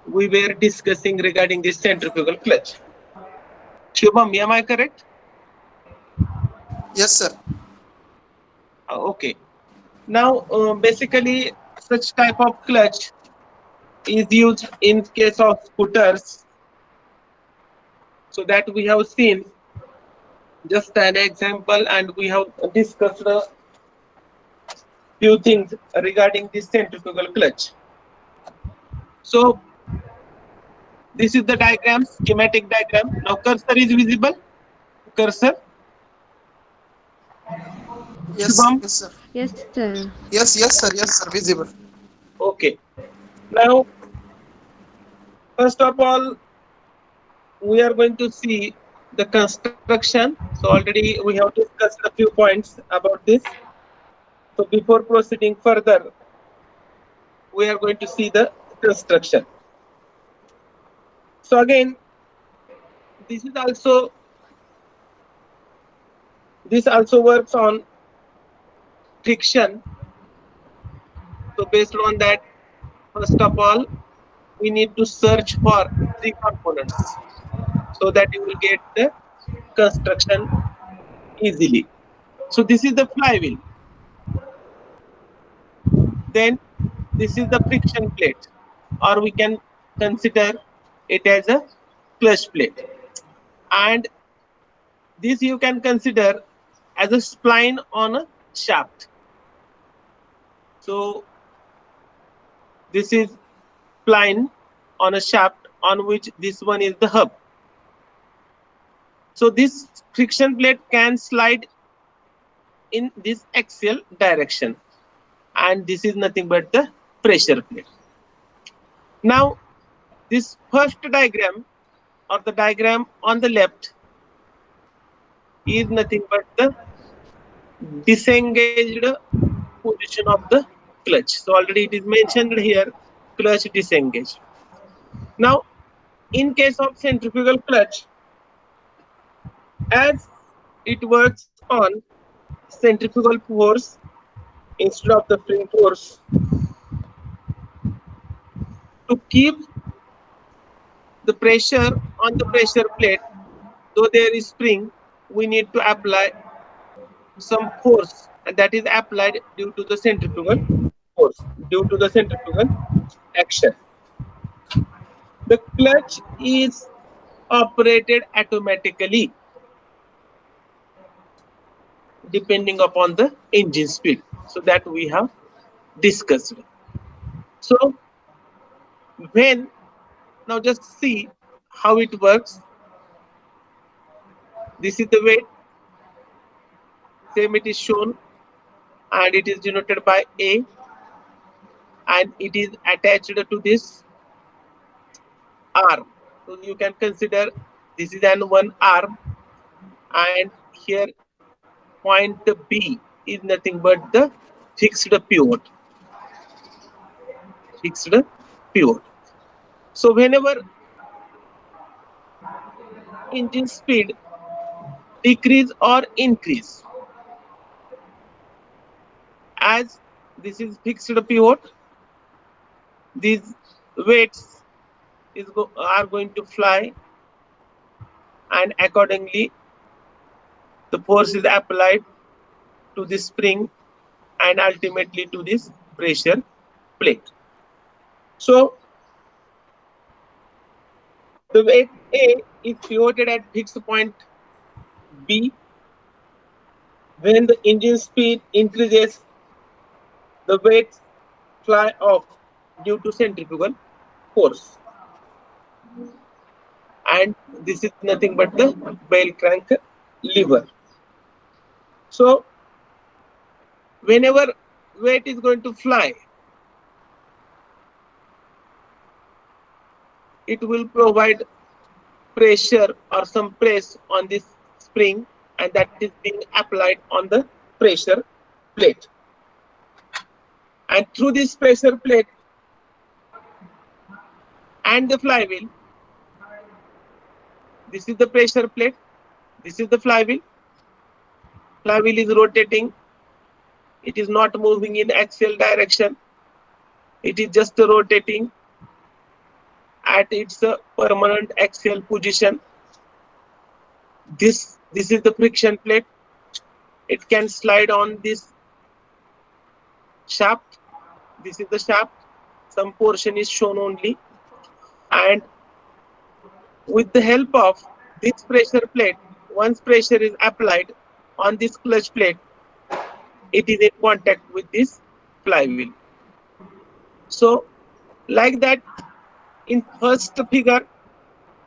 we were discussing regarding this centrifugal clutch. Shubham, am I correct? Yes, sir. Okay. Now, basically, such type of clutch is used in case of scooters. So that we have seen just an example, and we have discussed a few things regarding this centrifugal clutch. So this is the diagram, schematic diagram. Now cursor is visible. Cursor, Yes, Shubham. yes, sir. Yes, sir. Yes, sir. Visible. Okay. Now, first of all, we are going to see the construction. So already we have discussed a few points about this. So before proceeding further, we are going to see the construction. So again, this is also this also works on friction. So based on that, first of all, we need to search for three components so that you will get the construction easily. So this is the flywheel. Then this is the friction plate, or we can consider it as a clutch plate. And this you can consider as a spline on a shaft. So this is spline on a shaft on which this one is the hub. So this friction plate can slide in this axial direction, and this is nothing but the pressure plate. Now this first diagram, or the diagram on the left, is nothing but the disengaged position of the clutch. So already it is mentioned here, clutch disengaged. Now in case of centrifugal clutch, as it works on centrifugal force instead of the spring force, to keep the pressure on the pressure plate, though there is spring, we need to apply some force, and that is applied due to the centrifugal force, due to the centrifugal action. The clutch is operated automatically depending upon the engine speed. So that we have discussed. So when, now just see how it works. This is the weight, same it is shown, and it is denoted by A, and it is attached to this arm. So you can consider this is an one arm, and here point B is nothing but the fixed pivot. Fixed pivot. So whenever engine speed decrease or increase, as this is fixed pivot, these weights are going to fly, and accordingly the force is applied to this spring and ultimately to this pressure plate. So the weight A is pivoted at fixed point B. When the engine speed increases, the weights fly off due to centrifugal force. And this is nothing but the bell crank lever. So whenever weight is going to fly, it will provide pressure or some press on this spring, and that is being applied on the pressure plate. And through this pressure plate and the flywheel, this is the pressure plate, this is the flywheel. Flywheel is rotating, it is not moving in axial direction, it is just rotating at its permanent axial position. This is the friction plate. It can slide on this shaft. This is the shaft. Some portion is shown only, and with the help of this pressure plate, once pressure is applied on this clutch plate, it is in contact with this flywheel. So, like that, in first figure,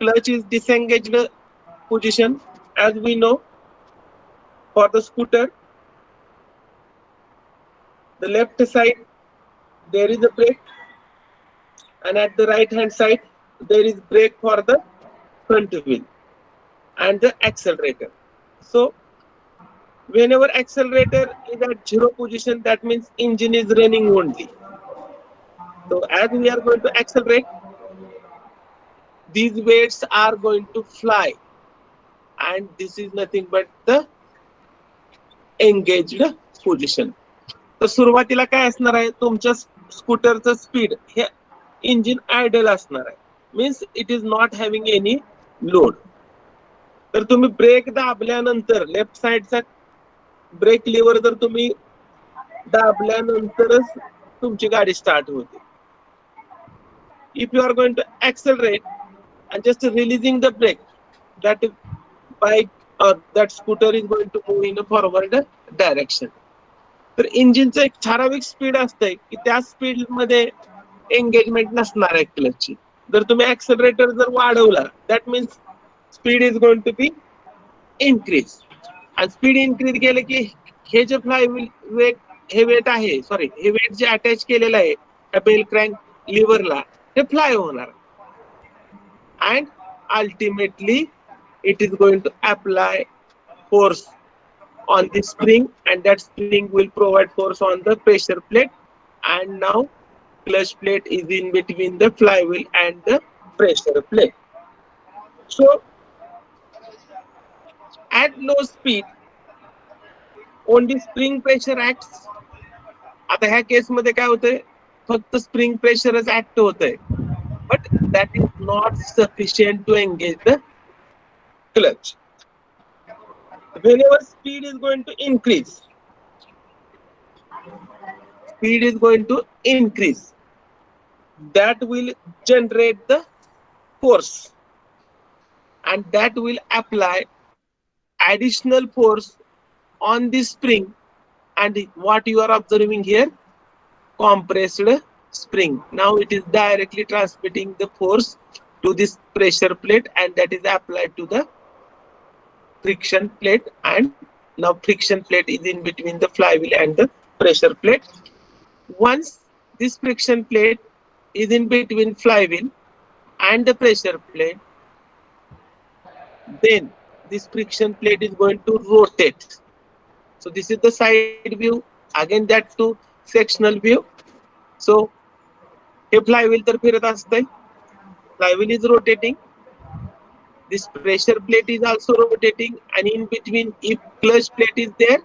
clutch is disengaged position. As we know, for the scooter, the left side there is a brake, and at the right hand side there is brake for the front wheel and the accelerator. So whenever accelerator is at zero position, that means engine is running only. So as we are going to accelerate, these weights are going to fly, and this is nothing but the engaged position. तर सुरुवातीला काय असणार आहे, तुमच्या स्कूटरचं speed हे engine idle असणार आहे, means it is not having any load. तर तुम्ही ब्रेक दाबल्यानंतर लेफ्ट साइडचा ब्रेक लिव्हर जर तुम्ही दाबल्यानंतरच तुमची गाडी स्टार्ट होते. If you are going to accelerate and just releasing the brake, that bike or that scooter is going to move in a forward direction. तर इंजिनचं एक ठराविक स्पीड असतंय की त्या स्पीड मध्ये एंगेजमेंट नसणार आहे क्लचची. जर तुम्ही ऍक्सेलरेटर जर वाढवला, that means speed is going to be increase. आणि स्पीड इन्क्रीज केलं की हे जे फ्लायव्हील वेट, हे वेट आहे, सॉरी, हे वेट जे अटॅच केलेलं आहे त्या बेल क्रँक लिव्हरला, ते फ्लाय होणार. And ultimately it is going to apply force on the spring, and that spring will provide force on the pressure plate, and now clutch plate is in between the flywheel and the pressure plate. So at low speed only spring pressure acts. आता ह्या case मध्ये काय होतंय, फक्त spring प्रेशरच act होतंय, but that is not sufficient to engage the clutch. Whenever speed is going to increase, that will generate the force, and that will apply additional force on the spring. And what you are observing here, compressed spring. Now it is directly transmitting the force to this pressure plate, and that is applied to the friction plate, and now friction plate is in between the flywheel and the pressure plate. Once this friction plate is in between flywheel and the pressure plate, then this friction plate is going to rotate. So this is the side view, again that too sectional view. So hey flywheel तर फिरत असतंय, flywheel is rotating, this pressure plate is also rotating, and in between, if clutch plate is there,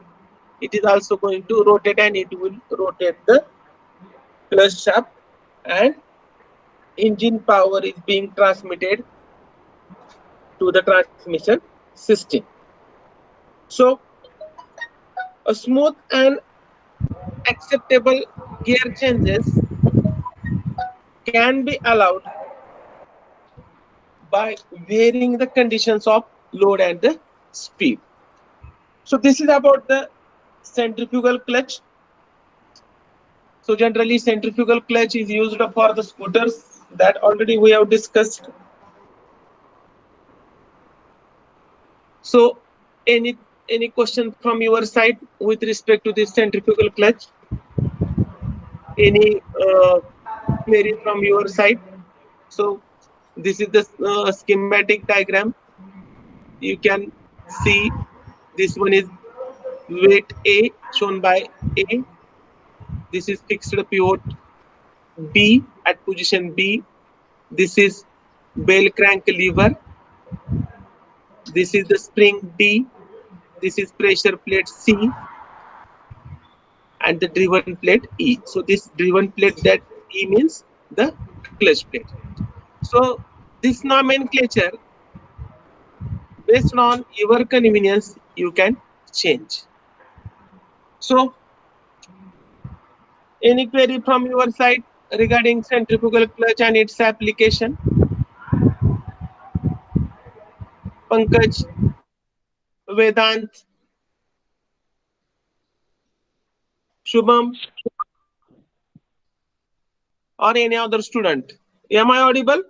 it is also going to rotate, and it will rotate the clutch shaft, and engine power is being transmitted to the transmission system. So a smooth and acceptable gear changes can be allowed by varying the conditions of load and the speed. So this is about the centrifugal clutch. So generally centrifugal clutch is used for the scooters, that already we have discussed. So any question from your side with respect to this centrifugal clutch? Any query from your side? So this is the schematic diagram. You can see this one is weight A shown by A. This is fixed pivot B at position B. This is bell crank lever. This is the spring D. This is pressure plate C, and the driven plate E. So this driven plate, that E means the clutch plate. So this nomenclature, based on your convenience, you can change. So any query from your side regarding centrifugal clutch and its application? Pankaj, Vedant, Shubham, or any other student? Am I audible?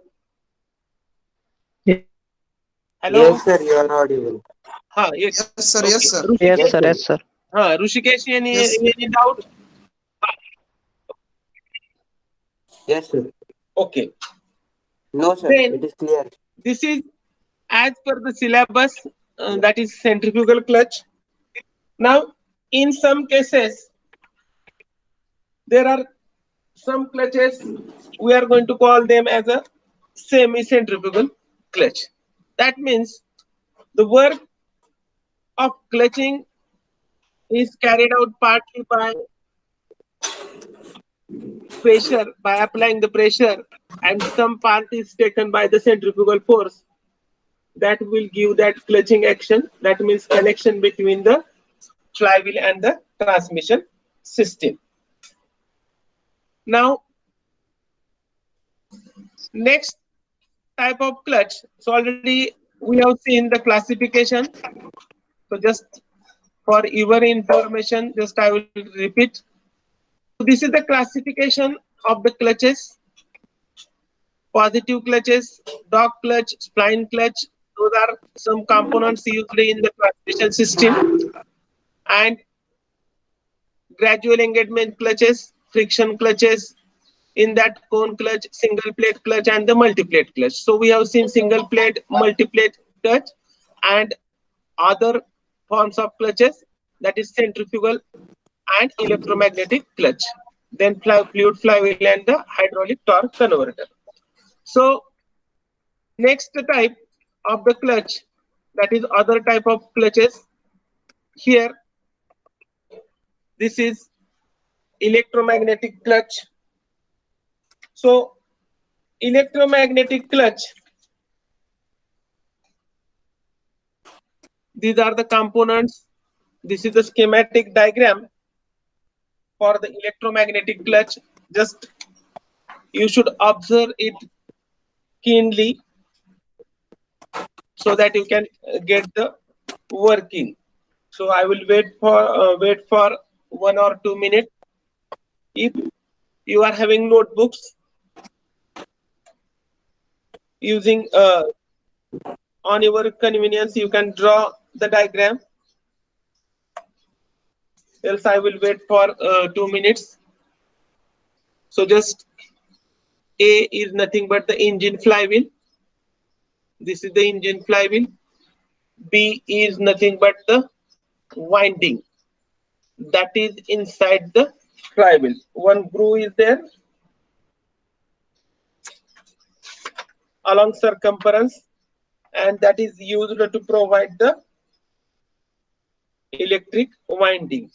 Hello? Yes, sir, you are audible. Yes. Yes, sir. Okay. Yes, sir. Yes, Rushikesh, sir. Yes, sir. Yes, sir. Rushikesh, Yes. any doubt? Yes, sir. Okay. No, sir, it Then is clear. this is as per the syllabus, that is centrifugal clutch. Now, in some cases, there are some clutches, we are going to call them as a semi-centrifugal clutch. That means the work of clutching is carried out partly by pressure, by applying the pressure, and some part is taken by the centrifugal force that will give that clutching action. That means connection between the flywheel and the transmission system. Now, next type of clutch. So already we have seen the classification. So just for your information, just I will repeat. So this is the classification of the clutches: positive clutches, dog clutch, spline clutch. Those are some components used in the transmission system. And gradual engagement clutches, friction clutches, in that cone clutch, single plate clutch, and the multi plate clutch. So we have seen single plate, multi plate clutch, and other forms of clutches, that is centrifugal and electromagnetic clutch. Then fluid flywheel and the hydraulic torque converter. So next type of the clutch, that is other type of clutches. Here, this is electromagnetic clutch. So electromagnetic clutch, these are the components. This is the schematic diagram for the electromagnetic clutch. Just you should observe it keenly so that you can get the working. So I will wait for 1 or 2 minutes. If you are having notebooks, using on your convenience, you can draw the diagram. Else I will wait for 2 minutes. So just A is nothing but the engine flywheel. This is the engine flywheel. B is nothing but the winding that is inside the flywheel. One groove is there along circumference, and that is used to provide the electric winding.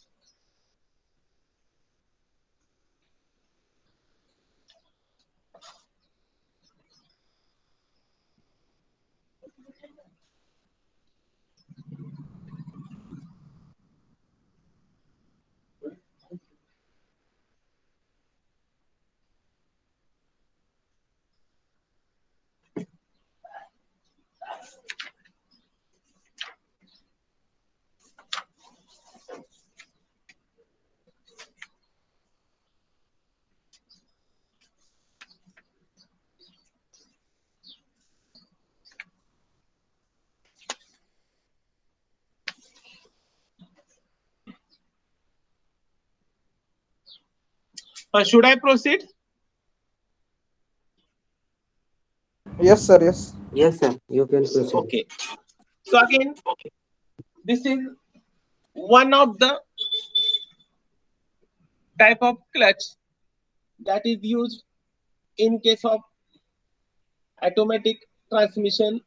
Should I proceed? Yes, sir. Yes. Yes, sir, you can proceed. Okay. So again, this is one of the type of clutch that is used in case of automatic transmission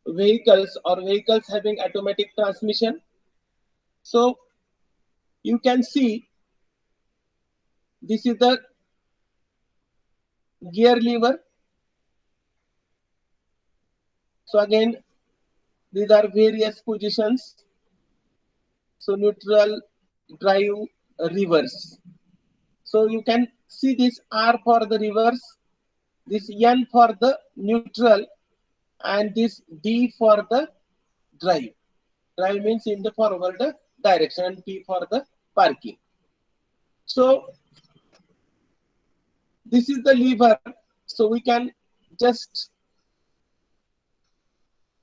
vehicles or vehicles having automatic transmission. So you can see this is the gear lever. So again, these are various positions. So neutral, drive, reverse. So you can see this R for the reverse, this N for the neutral, and this D for the drive. Drive means in the forward direction, and P for the parking. So this is the lever. So we can just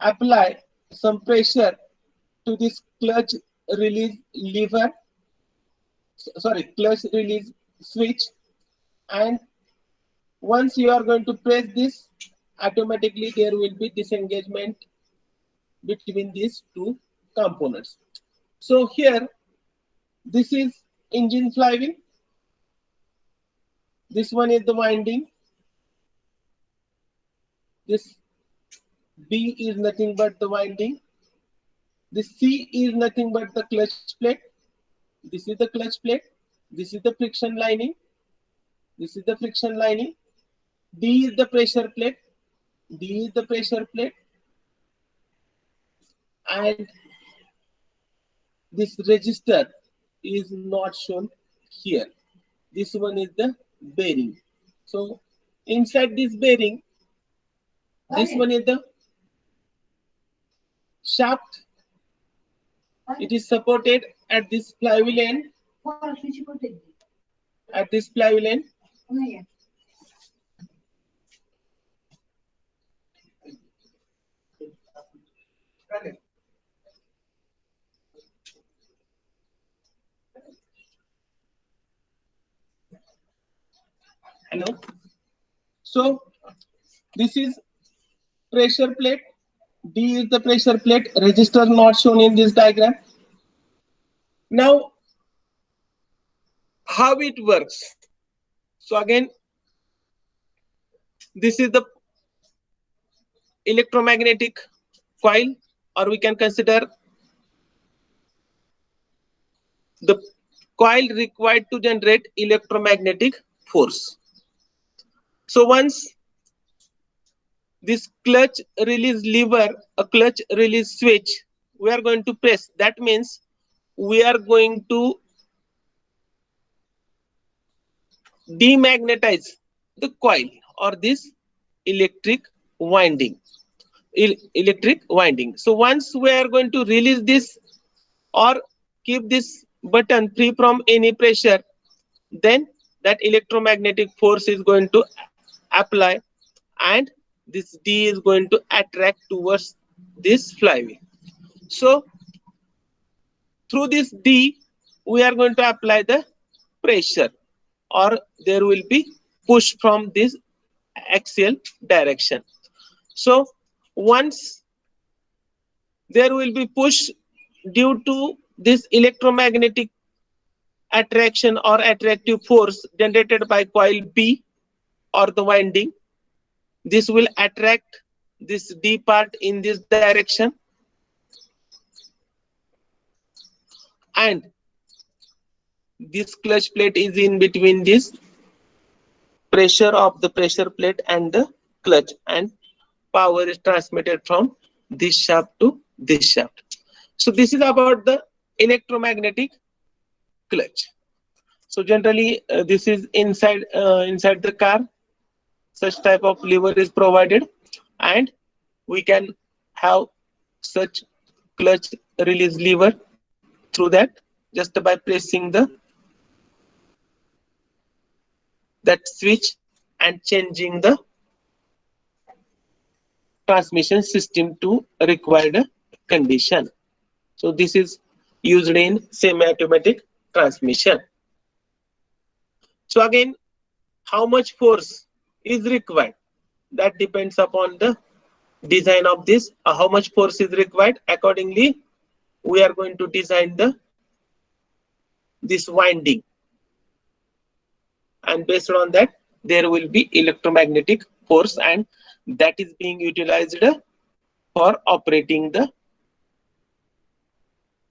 apply some pressure to this clutch release lever, sorry, clutch release switch, and once you are going to press this, automatically there will be disengagement between these two components. So here, this is engine flywheel, this one is the winding, this B is nothing but the winding, this C is nothing but the clutch plate, this is the clutch plate, this is the friction lining, this is the friction lining, D is the pressure plate, D is the pressure plate, and this register is not shown here. This one is the bearing. So inside this bearing, this one is the shaft. It is supported at this flywheel end. At this flywheel end. Hello. So this is pressure plate. D is the pressure plate. Register not shown in this diagram. Now, how it works? So again, this is the electromagnetic coil, or we can consider the coil required to generate electromagnetic force. So once this clutch release lever, a clutch release switch, we are going to press. That means we are going to demagnetize the coil or this electric winding. So once we are going to release this or keep this button free from any pressure, then that electromagnetic force is going to apply, and this D is going to attract towards this flywheel. So through this D, we are going to apply the pressure, or there will be push from this axial direction. So once there will be push due to this electromagnetic attraction or attractive force generated by coil B or the winding, this will attract this D part in this direction, and this clutch plate is in between this pressure of the pressure plate and the clutch, and power is transmitted from this shaft to this shaft. So this is about the electromagnetic clutch. So generally this is inside the car. Such type of lever is provided, and we can have such clutch release lever through that just by pressing that switch and changing the transmission system to required condition. So this is used in semi-automatic transmission. So again, how much force is required? That depends upon the design of this. How much force is required? Accordingly, we are going to design this winding, and based on that, there will be electromagnetic force, and that is being utilized for operating the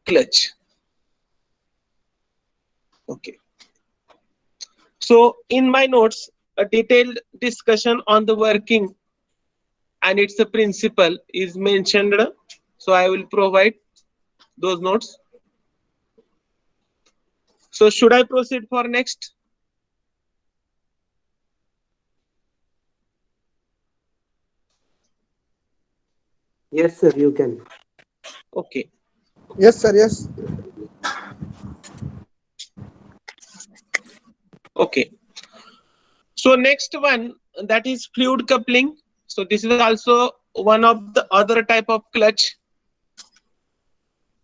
clutch. Okay. So in my notes, a detailed discussion on the working and its a principle is mentioned. So I will provide those notes. So should I proceed for next? Yes, sir, you can. Okay. Yes, sir. Yes. Okay. So next one, that is fluid coupling. So this is also one of the other type of clutch.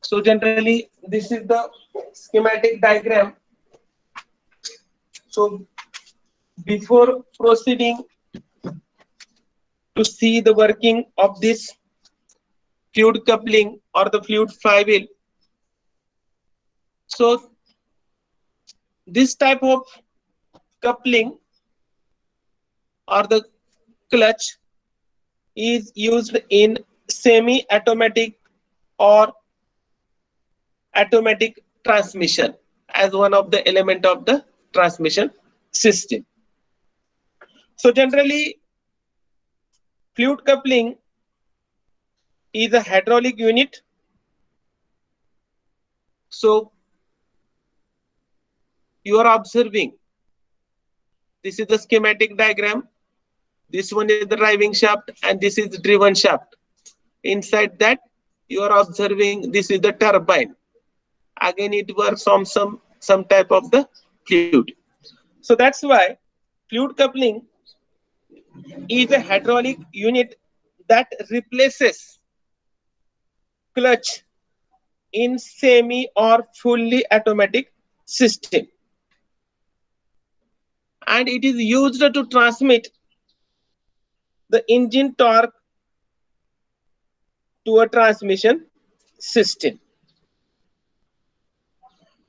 So generally this is the schematic diagram. So before proceeding to see the working of this fluid coupling or the fluid flywheel, so this type of coupling or the clutch is used in semi-automatic or automatic transmission as one of the element of the transmission system. So generally fluid coupling is a hydraulic unit. So you are observing, this is the schematic diagram, this one is the driving shaft and this is the driven shaft. Inside that you are observing this is the turbine. Again it works on some type of the fluid. So that's why fluid coupling is a hydraulic unit that replaces clutch in semi or fully automatic system, and it is used to transmit the engine torque to a transmission system.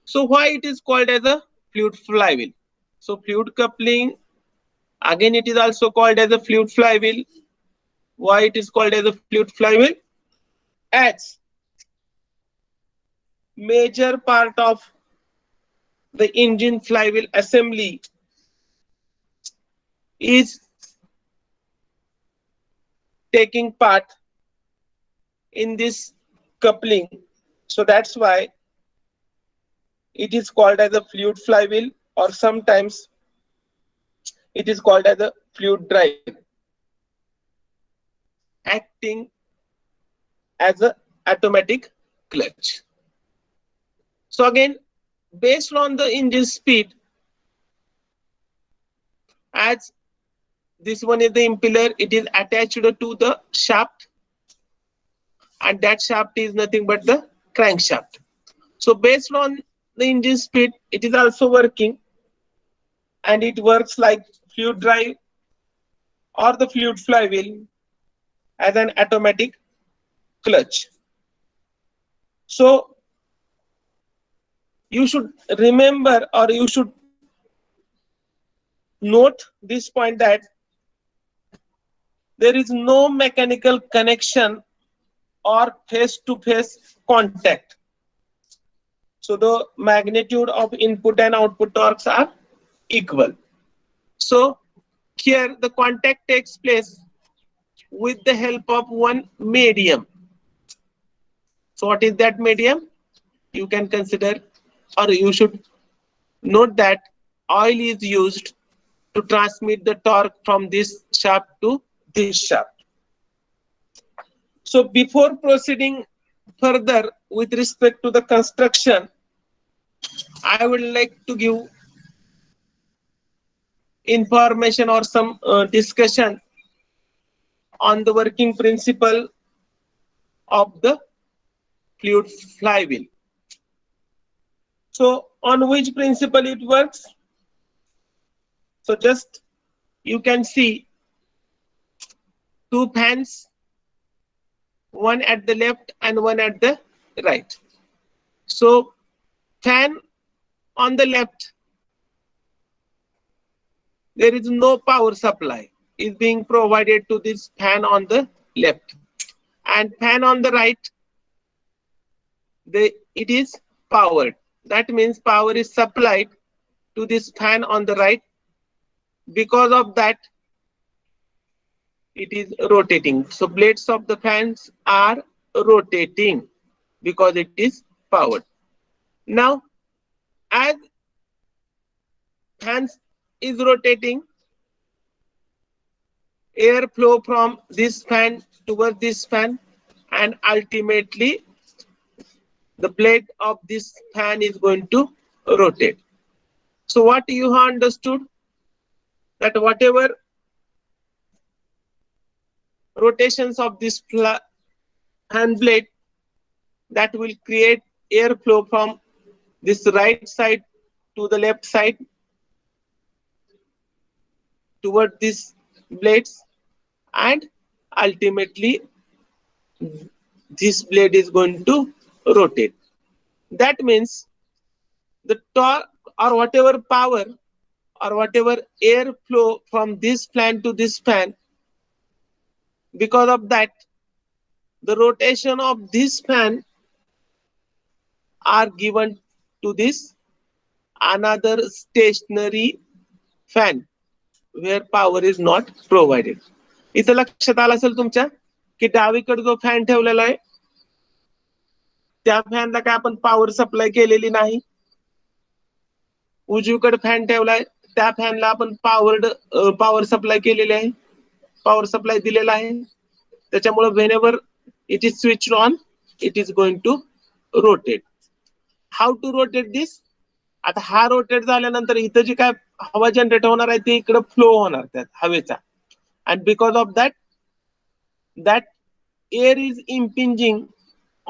So why it is called as a fluid flywheel? So fluid coupling, again it is also called as a fluid flywheel. Why it is called as a fluid flywheel? As major part of the engine flywheel assembly is taking part in this coupling. So that's why it is called as a fluid flywheel, or sometimes it is called as a fluid drive, acting as a automatic clutch. So again, based on the engine speed, as this one is the impeller, it is attached to the shaft, and that shaft is nothing but the crankshaft. So based on the engine speed, it is also working, and it works like fluid drive or the fluid flywheel as an automatic clutch. So you should remember, or you should note this point, that there is no mechanical connection or face-to-face contact. So the magnitude of input and output torques are equal. So here the contact takes place with the help of one medium. So what is that medium? You can consider, or you should note that oil is used to transmit the torque from this shaft to this shaft. So before proceeding further with respect to the construction, I would like to give information or some discussion on the working principle of the fluid flywheel. So on which principle it works? So just you can see two fans, one at the left and one at the right. So fan on the left, there is no power supply is being provided to this fan on the left, and fan on the right, it is powered. That means power is supplied to this fan on the right. Because of that, it is rotating. So blades of the fans are rotating because it is powered. Now, as fans is rotating, air flow from this fan toward this fan, and ultimately the blade of this fan is going to rotate. So what you have understood, that whatever rotations of this fan blade, that will create airflow from this right side to the left side toward these blades, and ultimately this blade is going to rotate. That means the torque or whatever power or whatever air flow from this fan to this fan, because of that the rotation of this fan are given to this another stationary fan where power is not provided. इथं लक्षात आलं असेल तुमच्या की डावीकडे जो fan ठेवलेला आहे त्या फॅनला काय आपण पॉवर सप्लाय केलेली नाही. उजवीकडे फॅन ठेवलाय त्या फॅनला आपण पॉवर सप्लाय केलेली आहे, पॉवर सप्लाय दिलेला आहे. त्याच्यामुळे whenever it is switch on, it is going to rotate. How to rotate this? आता हा रोटेट झाल्यानंतर इथं जी काय हवा जनरेट होणार आहे ते इकडे फ्लो होणार त्यात हवेचा, and because of that that air is impinging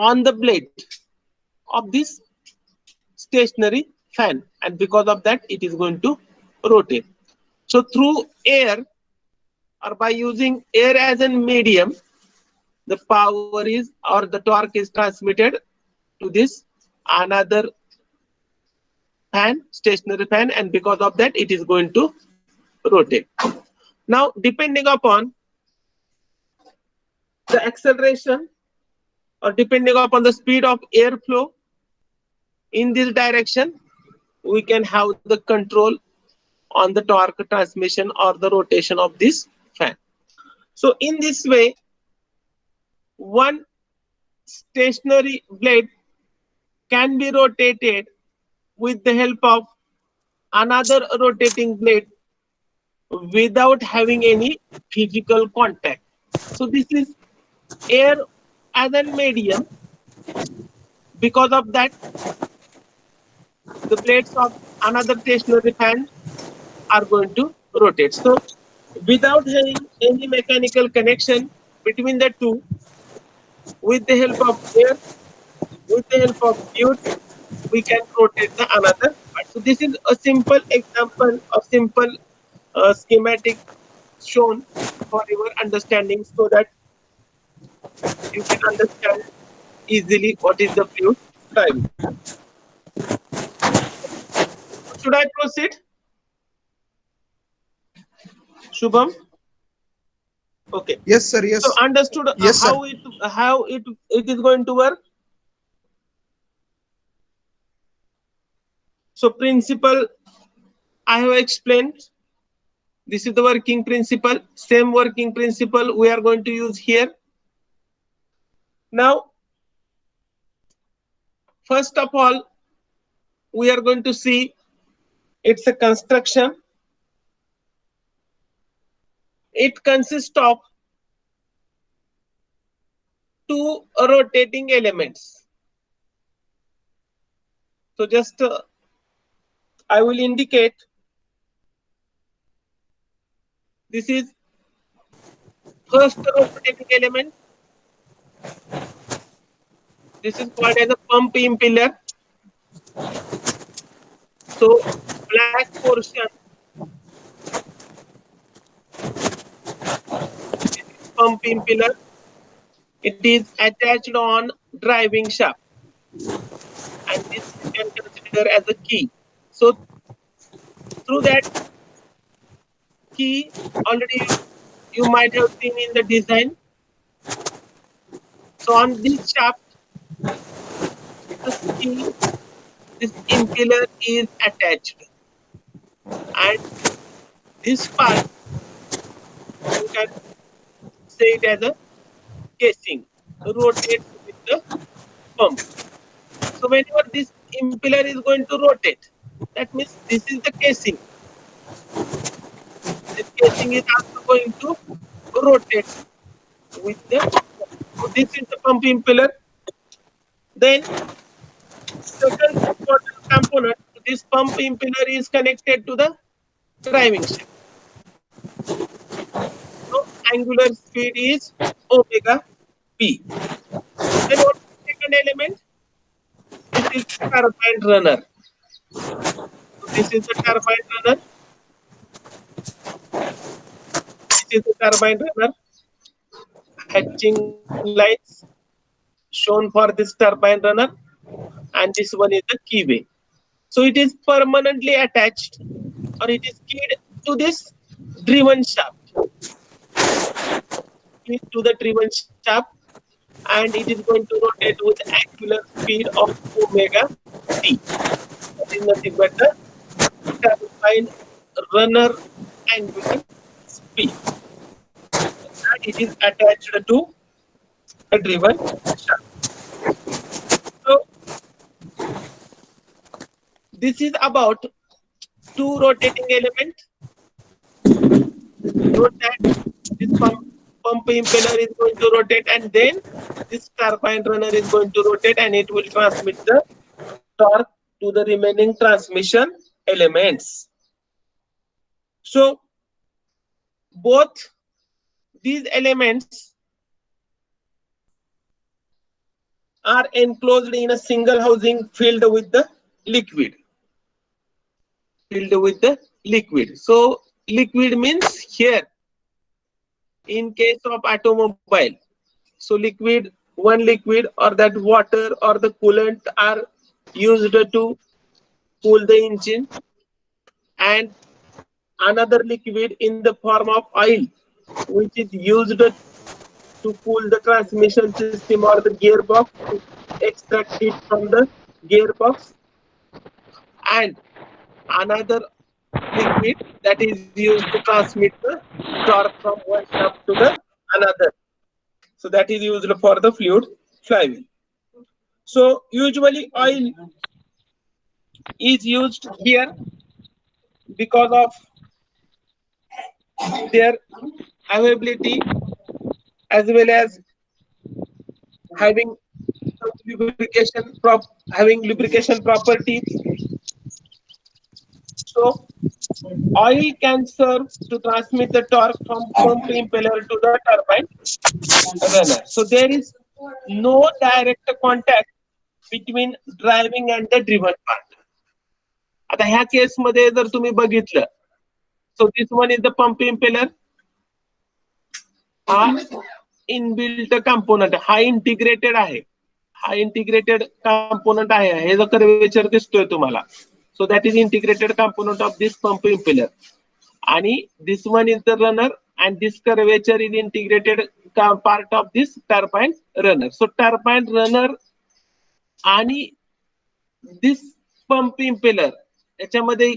on the blade of this stationary fan, and because of that it is going to rotate. So through air or by using air as a medium, the power is or the torque is transmitted to this another fan, stationary fan, and because of that it is going to rotate. Now depending upon the acceleration or depending upon the speed of airflow in this direction, we can have the control on the torque transmission or the rotation of this fan. So in this way, one stationary blade can be rotated with the help of another rotating blade without having any physical contact. So this is air as a medium. Because of that, the blades of another stationary fan are going to rotate. So without having any mechanical connection between the two, with the help of air, with the help of fluid, we can rotate the another part. So this is a simple example of simple schematic shown for your understanding, so that you can understand easily what is the fluid driving. Should I proceed, Shubham? Okay. Yes, sir. Yes. So understood Yes, sir. how it is going to work. So principle I have explained. This is the working principle. Same working principle we are going to use here. Now, first of all, we are going to see it's a construction. It consists of two rotating elements. So just I will indicate this is first rotating element. This is called as a pump impeller. So black portion, this is pump impeller. It is attached on driving shaft, and this you can consider as a key. So through that key, already you might have seen in the design. So on this shaft, this key, this impeller is attached, and this part you can say it as a casing, rotates with the pump. So whenever this impeller is going to rotate, that means this is the casing. This casing is also going to rotate with the pump. So this is the pump impeller. Then second important component, this pump impeller is connected to the driving shaft. So angular speed is omega p. Then what is the second element? This is the turbine runner. So this is the turbine runner. This is the turbine runner. Hatching lights shown for this turbine runner, and this one is the keyway. So it is permanently attached, or it is keyed to this driven shaft. Keyed to the driven shaft, and it is going to rotate with angular speed of omega t. That is nothing but the turbine runner angular speed. And it is attached to a driven shaft. So this is about two rotating elements. Note that this pump impeller is going to rotate, and then this turbine runner is going to rotate, and it will transmit the torque to the remaining transmission elements. So both these elements are enclosed in a single housing filled with the liquid. So liquid means here in case of automobile. So one liquid or that water or the coolant are used to cool the engine, and another liquid in the form of oil, which is used to cool the transmission system or the gearbox to extract heat from the gearbox, and another liquid that is used to transmit the torque from one shaft to the another. So that is used for the fluid flywheel. So usually oil is used here because of their availability, as well as having having lubrication properties. So oil can serve to transmit the torque from pump impeller to the turbine runner. So there is no direct contact between driving and the driven part. आता ह्या case मध्ये जर तुम्ही बघितलं, so this one is the pump impeller. हा inbuilt component, हा integrated आहे, हा इंटिग्रेटेड कंपोनंट आहे. हे जो कर्वेचर दिसतोय तुम्हाला, so that is integrated component of this pump impeller. आणि this one is the runner, and this curvature is integrated part of this turbine runner. So turbine runner आणि this pump impeller याच्यामध्ये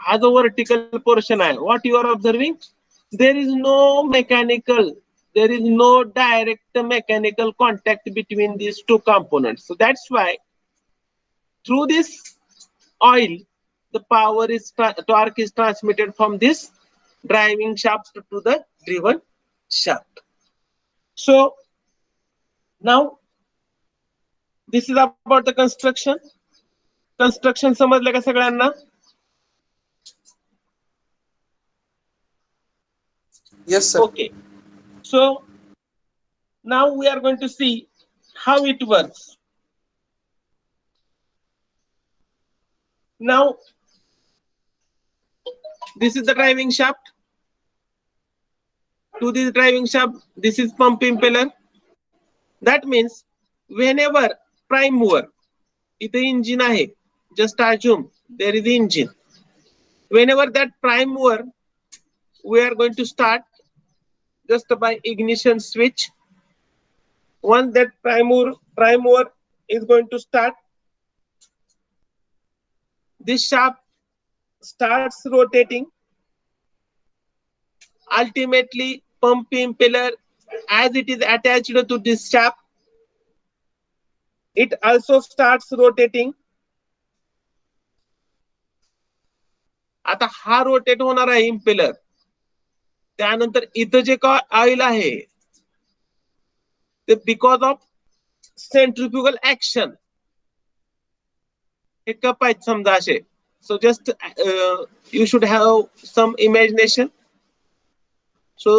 हा जो vertical portion आहे, what you are observing, there is no direct mechanical contact between these two components. So that's why through this oil the torque is transmitted from this driving shaft to the driven shaft. So now this is about the construction. समजलं का सगळ्यांना? Yes, sir. Okay. So now we are going to see how it works. Now this is the driving shaft. To this driving shaft, this is pump impeller. That means whenever prime mover, इथे engine आहे, just assume there is engine. Whenever that prime mover, we are going to start just by ignition switch. Once that prime mover is going to start, this shaft starts rotating. Ultimately, pump impeller as it is attached to this shaft, it also starts rotating. आता हा rotate होणार आहे impeller. त्यानंतर इथं जे का oil आहे ते because of centrifugal action हे कप आहेत समजा असे. So just you should have some imagination. So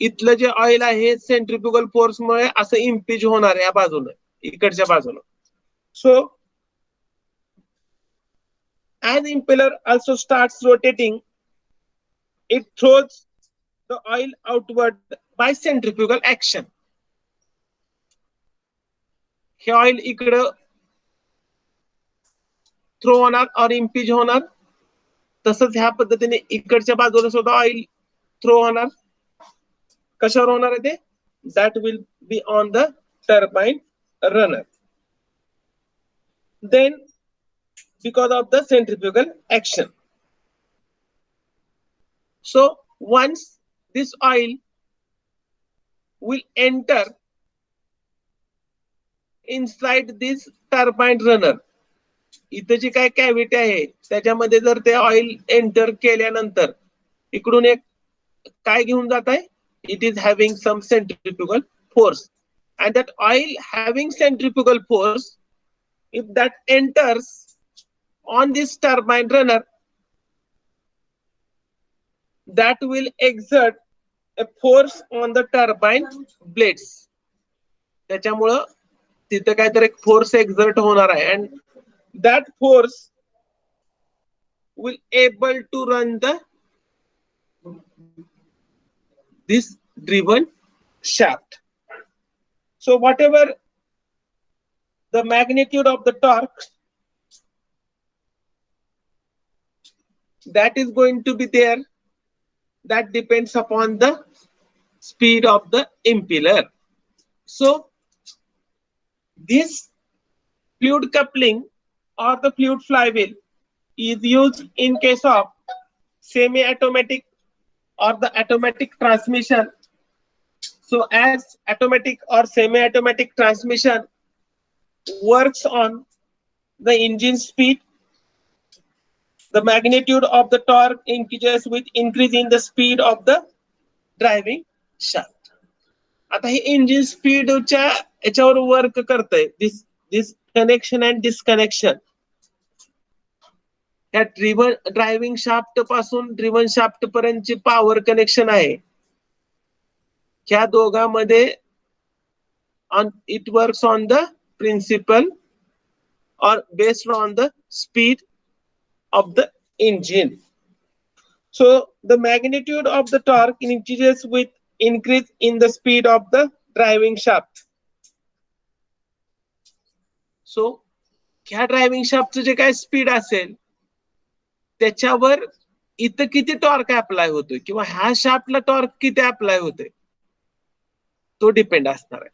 इथलं जे ऑइल आहे सेंट्रिफ्युगल फोर्स मुळे असं इम्पीज होणार आहे या बाजूने, इकडच्या बाजूने. So as impeller also starts rotating, it throws the oil outward by centrifugal action. हे ऑइल इकडं थ्रो होणार और इम्पीज होणार. तसंच ह्या पद्धतीने इकडच्या बाजूला सुद्धा ऑइल थ्रो होणार. कशावर होणार आहे ते? That will be on the turbine runner. Then because of the centrifugal action. So once this oil will enter inside this turbine runner, इथे जी काय कॅव्हिटी आहे त्याच्यामध्ये जर ते ऑइल एंटर केल्यानंतर इकडून एक काय घेऊन जात आहे, it is having some centrifugal force. And that oil having centrifugal force, if that enters on this turbine runner, that will exert a force on the turbine blades. त्याच्यामुळं तिथे काहीतरी एक फोर्स एक्झर्ट होणार आहे. and that force will able to run this driven shaft. So whatever the magnitude of the torque that is going to be there, that depends upon the speed of the impeller. So this fluid coupling or the fluid flywheel is used in case of semi-automatic or the automatic transmission. So as automatic or semi-automatic transmission works on the engine speed, the magnitude of the torque increases with increase in the speed of the driving shaft. आता हे engine स्पीडच्या याच्यावर work करतंय. This connection and disconnection. या driving shaft पासून driven shaft पर्यंतची power connection आहे. ह्या दोघांमध्ये it works on the principle और based on the speed of the engine. So the magnitude of the torque increases with increase in the speed of the driving shaft. So ह्या driving शाफ्टचं जे काय speed असेल त्याच्यावर इथं किती torque apply होतोय किंवा ह्या शाफ्टला टॉर्क किती अप्लाय होतोय तो डिपेंड असणार आहे.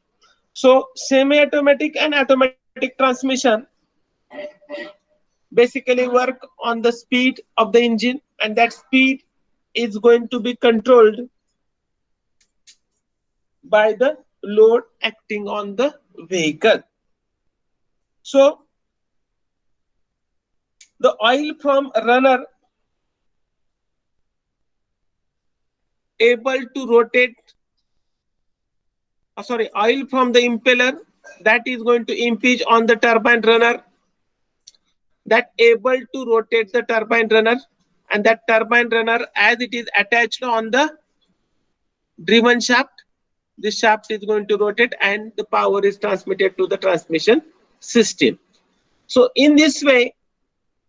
So semi automatic and automatic transmission basically work on the speed of the engine, and that speed is going to be controlled by the load acting on the vehicle. So the oil from runner able to rotate, oil from the impeller that is going to impinge on the turbine runner, that able to rotate the turbine runner, and that turbine runner as it is attached on the driven shaft, this shaft is going to rotate and the power is transmitted to the transmission system. So in this way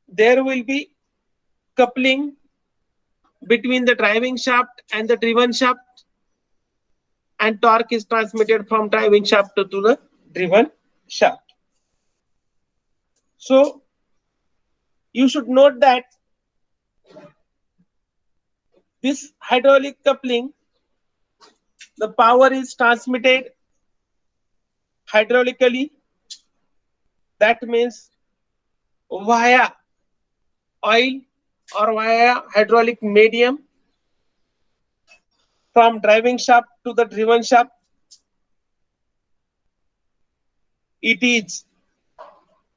there will be coupling between the driving shaft and the driven shaft, and torque is transmitted from driving shaft to the driven shaft. So you should note that this hydraulic coupling, the power is transmitted hydraulically. That means via oil or via hydraulic medium from driving shaft to the driven shaft, it is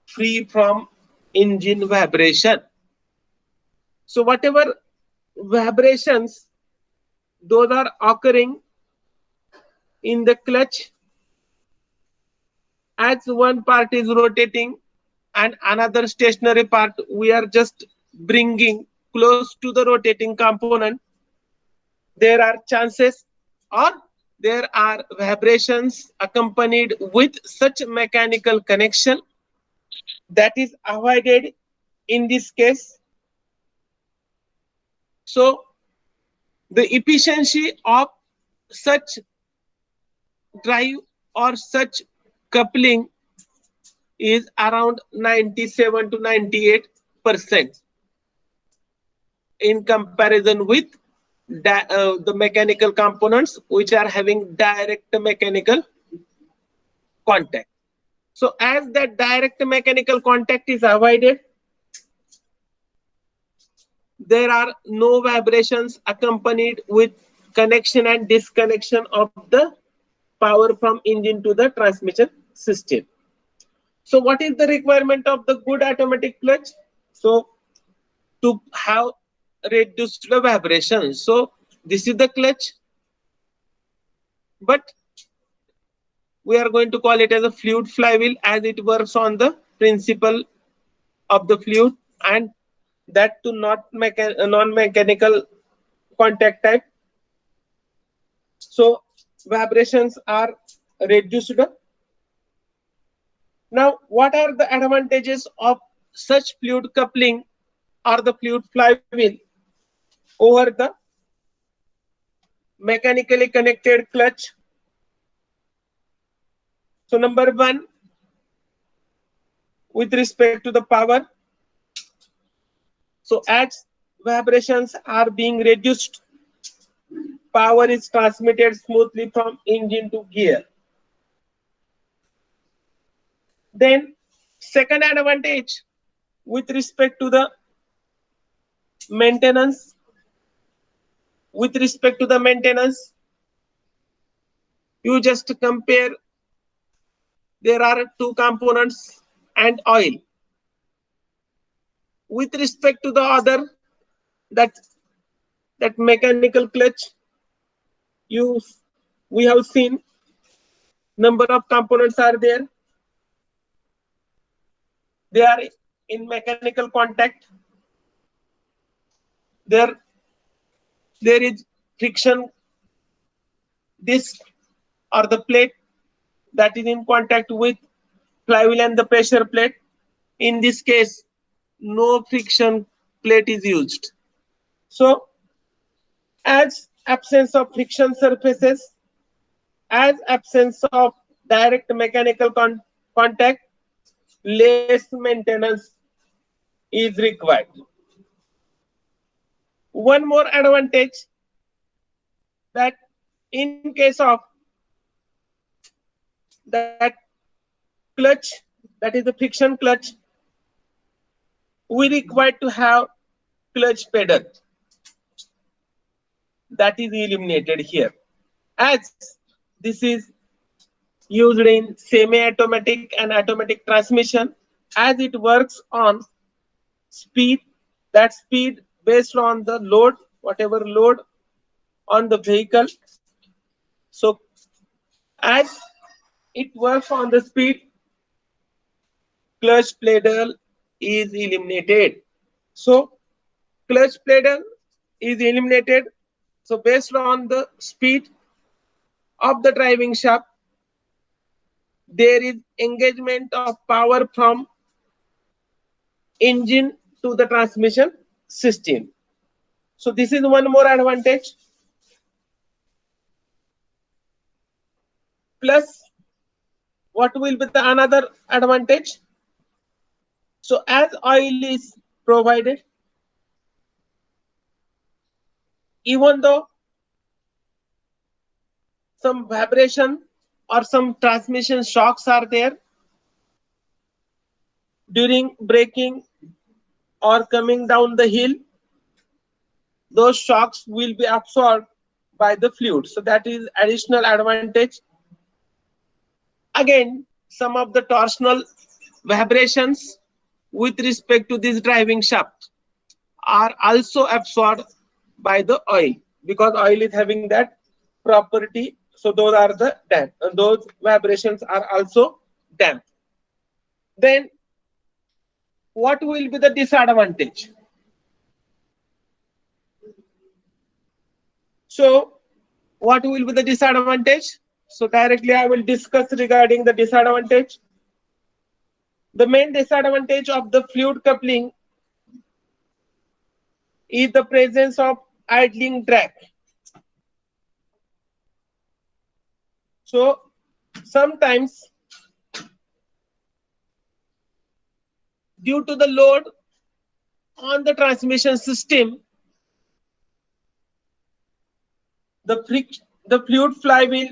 free from engine vibration. So whatever vibrations those are occurring in the clutch, as one part is rotating and another stationary part we are just bringing close to the rotating component, there are chances or there are vibrations accompanied with such mechanical connection that is avoided in this case. So the efficiency of such drive or such coupling is around 97 to 98% in comparison with the mechanical components which are having direct mechanical contact. So as that direct mechanical contact is avoided, there are no vibrations accompanied with connection and disconnection of the power from engine to the transmission system. So what is the requirement of the good automatic clutch? So to have reduced the vibration. So this is the clutch, but we are going to call it as a fluid flywheel as it works on the principle of the fluid and that to not non-mechanical contact type. So vibrations are reduced. Now, what are the advantages of such fluid coupling or the fluid flywheel over the mechanically connected clutch? So number one, with respect to the power, so as vibrations are being reduced, power is transmitted smoothly from engine to gear. Then second advantage with respect to the maintenance, you just compare, there are two components and oil. With respect to the other, that mechanical clutch, we have seen number of components are there. They are in mechanical contact. There is friction disc or the plate that is in contact with flywheel and the pressure plate. In this case, no friction plate is used. So as absence of friction surfaces, as absence of direct mechanical contact, less maintenance is required. One more advantage, that in case of that clutch, that is the friction clutch, we require to have clutch pedal. That is eliminated here, as this is used in semi-automatic and automatic transmission, as it works on speed, that speed based on the load, whatever load on the vehicle. So as it works on the speed, clutch pedal is eliminated. So clutch pedal is eliminated. So based on the speed of the driving shaft, there is engagement of power from engine to the transmission system. So this is one more advantage. Plus, what will be the another advantage? So as oil is provided, even though some vibration or some transmission shocks are there during braking or coming down the hill, those shocks will be absorbed by the fluid. So that is additional advantage. Again, some of the torsional vibrations with respect to this driving shaft are also absorbed by the oil, because oil is having that property. So those are the damp, and those vibrations are also damp. Then what will be the disadvantage? So what will be the disadvantage? So directly I will discuss regarding the disadvantage. The main disadvantage of the fluid coupling is the presence of idling drag. So sometimes, due to the load on the transmission system, the fluid flywheel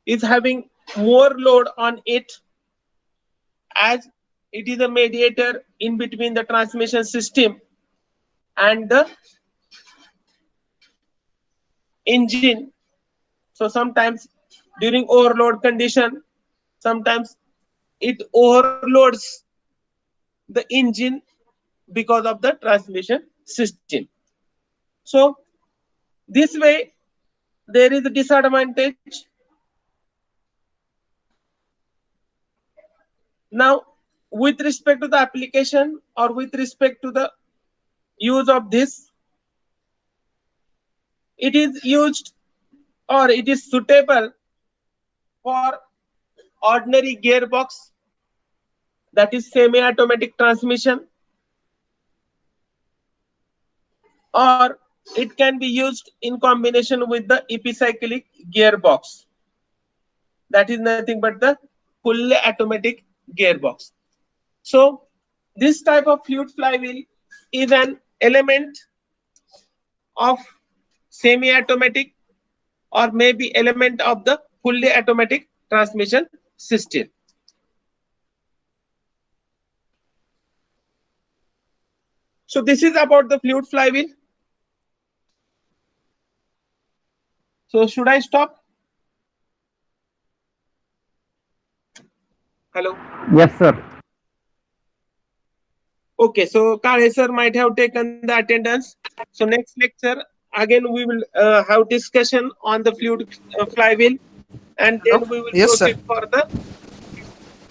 is having more load on it, as it is a mediator in between the transmission system and the engine. So sometimes during overload condition, sometimes it overloads the engine because of the transmission system. So this way there is a disadvantage. Now, with respect to the application or with respect to the use of this, it is used or it is suitable for ordinary gearbox, that is semi-automatic transmission, or it can be used in combination with the epicyclic gearbox, that is nothing but the fully automatic gearbox. So this type of fluid flywheel is an element of semi-automatic or maybe element of the fully automatic transmission system. So this is about the fluid flywheel. So should I stop? Hello. Yes, sir. Okay, so Kale sir might have taken the attendance. So next lecture, again we will have discussion on the fluid flywheel, and Hello? then we will Yes, sir. proceed for the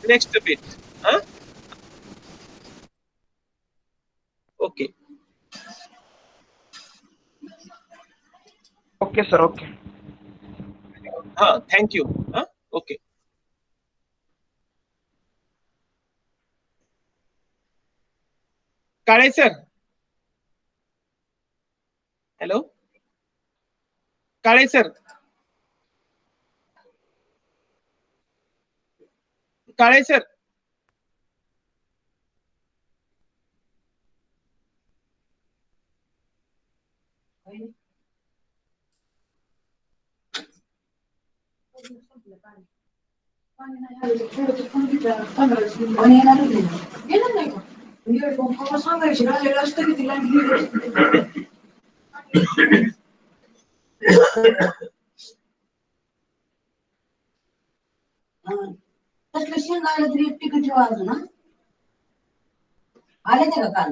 next bit. Huh? Okay. Okay, sir. Okay. Thank you. Okay. Kale sir. Hello. Kale sir. Kale sir. तसलं शेंगाला तरी ticket वाजू ना आले ते का काल